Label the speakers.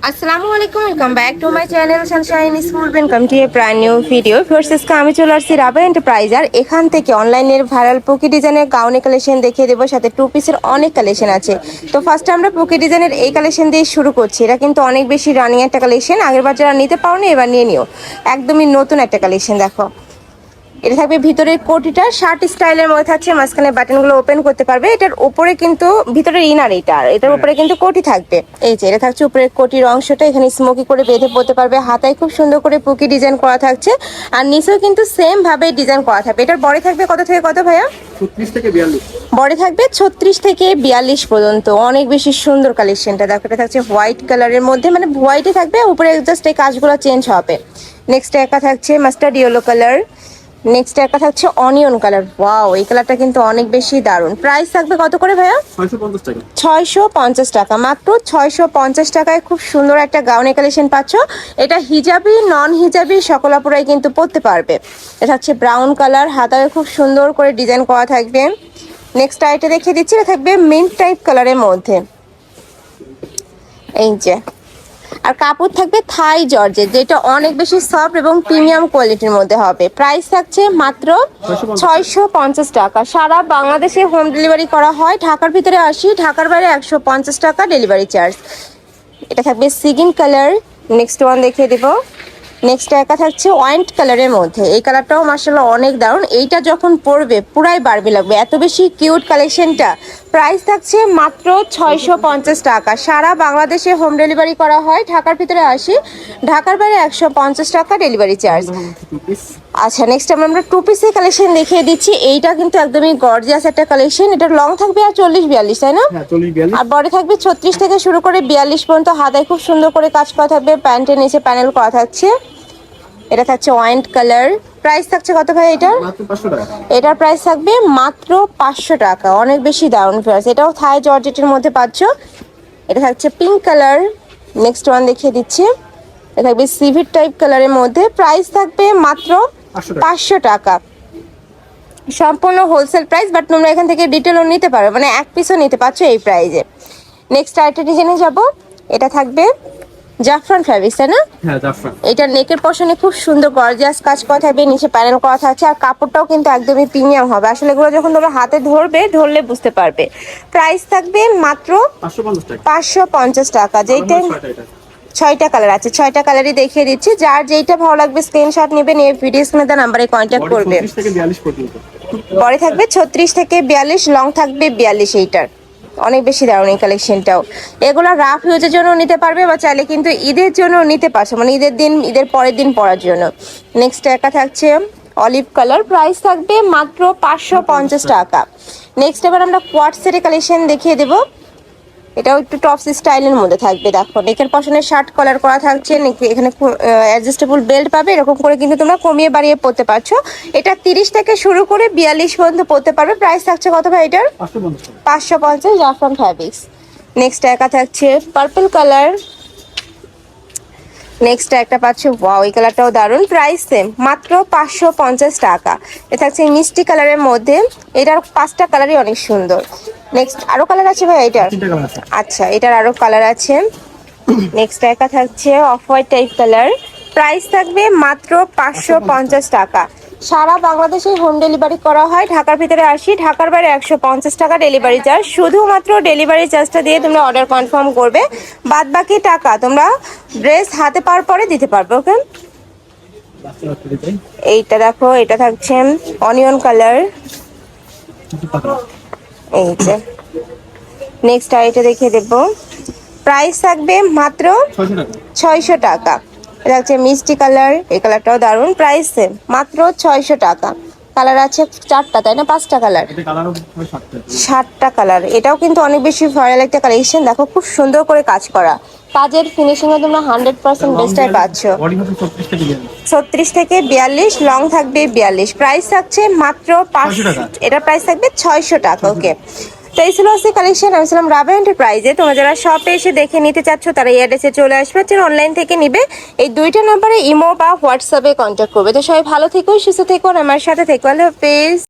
Speaker 1: আসসালামু আলাইকুম, welcome back to my channel Sunshine school. Welcome to A brand new video. First আমি চলে আসছি রাবা এন্টারপ্রাইজ, আর এখান থেকে অনলাইনের ভাইরাল পুকি ডিজাইনের গাউনের কালেকশন দেখিয়ে দেবো, সাথে টু পিসের অনেক কালেকশন আছে। তো ফার্স্টে আমরা পুকি ডিজাইনের এই কালেকশন দিয়ে শুরু করছি। এটা কিন্তু অনেক বেশি রানিং একটা কালেকশন, আগের বার যারা নিতে পারো না এবার নিয়ে নিও, একদমই নতুন একটা কালেকশন। দেখো এটা থাকবে ভিতরের কোটিটা শার্ট স্টাইলের মধ্যে থাকছে, মাঝখানে বাটনগুলো ওপেন করতে পারবে। এটার উপরে কিন্তু ভিতরের ইনার এটার উপরে কিন্তু কোটি থাকবে। এই যে এটা থাকছে উপরের কোটির অংশটা, এখানে স্মোকি করে বেঁধে পড়তে পারবে। হাতায় খুব সুন্দর করে পুকি ডিজাইন করা থাকছে, আর নিচেও কিন্তু সেম ভাবে ডিজাইন করা থাকবে। এটার বডি থাকবে কত থেকে কত ভাইয়া?
Speaker 2: 36 থেকে 42।
Speaker 1: বডি থাকবে 36 থেকে 42 পর্যন্ত। অনেক বেশি সুন্দর কালেকশনটা। দেখো এটা থাকছে হোয়াইট কালারের মধ্যে, মানে হোয়াইটে থাকবে, উপরে জাস্ট এই কাজগুলো চেঞ্জ হবে। নেক্সট একটা থাকছে মাস্টার্ড ইয়েলো কালার। নেক্সট একটা থাকছে অনিয়ন কালার। ওয়াও, এই কালারটা কিন্তু অনেক বেশি দারুণ। প্রাইস থাকবে কত করে ভাইয়া?
Speaker 2: 650 টাকা।
Speaker 1: 650 টাকা, মাত্র 650 টাকায় খুব সুন্দর একটা গাউনের কালেকশন পাচ্ছ। এটা হিজাবি নন হিজাবি সকল আপুরাই কিন্তু পরতে পারবে। এটা হচ্ছে ব্রাউন কালার, হাতায় খুব সুন্দর করে ডিজাইন করা থাকবে। নেক্সট আইটা দেখিয়ে দিচ্ছি, এটা থাকবে মিন্ট টাইপ কালারের মধ্যে। এই যে, আর কাপড় থাকবে থাই জর্জেট, যেটা অনেক বেশি সফট এবং প্রিমিয়াম কোয়ালিটির মধ্যে হবে। প্রাইস থাকছে মাত্র 650 টাকা। সারা বাংলাদেশে হোম ডেলিভারি করা হয়। ঢাকার ভিতরে 80, ঢাকার বাইরে 150 টাকা ডেলিভারি চার্জ। এটা থাকবে সিগিন কালার। নেক্সট ওয়ান দেখিয়ে দেবো। নেক্সট একা থাকছে ওয়াইন কালারের মধ্যে। এই কালারটাও মার্শাল্লাহ অনেক দারুণ। এইটা যখন পরবে পুরাই বারবি লাগবে, এত বেশি কিউট কালেকশনটা। প্রাইস থাকছে মাত্র 650 টাকা। সারা বাংলাদেশে হোম ডেলিভারি করা হয়। ঢাকার ভিতরে 80, ঢাকার বাইরে 150 টাকা ডেলিভারি চার্জ। আচ্ছা, নেক্সট আমরা টু পিসের কালেকশন দেখিয়ে দিচ্ছি। এইটা কিন্তু একদমই গর্জিয়াস একটা কালেকশন। এটা লং থাকবে আর 40-42, তাই না? আর বডি থাকবে 36 থেকে শুরু করে 42 পর্যন্ত। হাতায় খুব সুন্দর করে কাজ করা থাকবে, প্যান্টের নিচে প্যানেল করা থাকছে। এটা থাকছে ওয়াইন কালার। প্রাইস থাকছে কত ভাই এটার? এটার প্রাইস থাকবে মাত্র 500 টাকা। অনেক বেশি দারুণ প্রাইস। এটাও থাই জর্জেটের মধ্যে পাচ্ছ। এটা থাকছে পিঙ্ক কালার। নেক্সট ওয়ান দেখিয়ে দিচ্ছি। এটা থাকবে সিভিট টাইপ কালারের মধ্যে। প্রাইস থাকবে মাত্র 500 টাকা, সম্পূর্ণ হোলসেল প্রাইস। বাট তোমরা এখান থেকে ডিটেলও নিতে পারো, মানে এক পিসও নিতে পারছো এই প্রাইজে। নেক্সট আরেকটা ডিজাইনে যাব। এটা থাকবে জাফরান ফ্যাব্রিক্স, তাই না?
Speaker 2: হ্যাঁ, জাফরান।
Speaker 1: এটা নেকের পশনে খুব সুন্দর গর্জিয়াস কাজ করা থাকবে, নিচে প্যানেল করা থাকছে, আর কাপড়টাও কিন্তু একদমই প্রিমিয়াম হবে। আসলে এগুলো যখন তোমরা হাতে ধরলে বুঝতে পারবে। প্রাইস থাকবে মাত্র 550 টাকা। যেইটা 6টা কালার আছে, 6টা কালারই দেখিয়ে দিচ্ছি। যার যেইটা ভালো লাগবে স্ক্রিনশট নেবেন, এই ভিডিও স্ক্রিনে দেওয়া নাম্বারে কন্ট্যাক্ট করবে। বডি থাকবে 36 থেকে 42, লং থাকবে 42। এইটার অনেক বেশি দারুণ এই কালেকশনটাও। এগুলো রাফ ইউজের জন্য নিতে পারবে, বা চাইলে কিন্তু ঈদের জন্য নিতে পারছো, মানে ঈদের পরের দিন পরার জন্য। নেক্সট একটা থাকছে অলিভ কালার। প্রাইস থাকবে মাত্র 550 টাকা। নেক্সট এবার আমরা কোয়ার্ট সেটের কালেকশন দেখিয়ে দেবো। এটাও একটু টপস স্টাইলের মধ্যে থাকবে। দেখো নেকের পশনে শার্ট কলার করা থাকছে, এখানে অ্যাডজাস্টেবল বেল্ট পাবে। এরকম করে কিন্তু তোমরা কমিয়ে বাড়িয়ে পরতে পারছো। এটা 30 থেকে শুরু করে 42 পর্যন্ত পরতে পারবে। প্রাইস থাকছে কত ভাই এটার? 550 জাফরান ফ্যাব্রিক্স। নেক্সট একা থাকছে পার্পল কালার। নেক্সট একটা পাচ্ছ, ওয়াও এই কালারটাও দারুণ। প্রাইস সেম, মাত্র 550 টাকা। এটা থাকছে মিষ্টি কালারের মধ্যে। এটার 5টা কালারই অনেক সুন্দর। নেক্সট আরো কালার আছে ভাই এটার? আচ্ছা, এটার আরো কালার আছে। নেক্সট একা থাকছে off white type colour. Price থাকবে মাত্র 550 টাকা। সারা বাংলাদেশে হোম ডেলিভারি করা হয়। ঢাকার ভিতরে 80, ঢাকার বাইরে 150 টাকা ডেলিভারি চার্জ। শুধুমাত্র ডেলিভারি চার্জটা দিয়ে তোমরা অর্ডার কনফার্ম করবে, বাদ বাকি টাকা তোমরা ড্রেস হাতে পাওয়ার পরে দিতে পারবে। ওকে, এইটা দেখো, এটা থাকছে অনিয়ন কালার। এই যে নেক্সট আইটা দেখিয়ে দেবো। প্রাইস থাকবে মাত্র 600 টাকা। এটা হচ্ছে মিষ্টি কালার, এই কালারটাও দারুণ। প্রাইস সেম, মাত্র 600 টাকা। কালার আছে 4টা, তাই না? 5টা কালার, 7টা কালার। এটাও কিন্তু অনেক বেশি ভাইরাল একটা কালেকশন। দেখো খুব সুন্দর করে কাজ করা, কাজের ফিনিশিং এ তোমরা 100% বেস্টটাই পাচ্ছ। 36 থেকে 42, লং থাকবে 42। প্রাইস থাকছে মাত্র 500। এটা প্রাইস থাকবে 600 টাকা। ওকে, তো এই ছিল আজকে কালেকশন। আমি ছিলাম রাবা এন্টারপ্রাইজে। তোমরা যারা শপে এসে দেখে নিতে চাচ্ছ তারা এই অ্যাড্রেসে চলে আসবে, অনলাইন থেকে নিবে। এই 2টা নাম্বারে ইমো বা হোয়াটসঅ্যাপে কন্ট্যাক্ট করবে। তো সবাই ভালো থেকো, সুস্থ থেকো, আমার সাথে থেকো। আল্লাহ হাফেজ।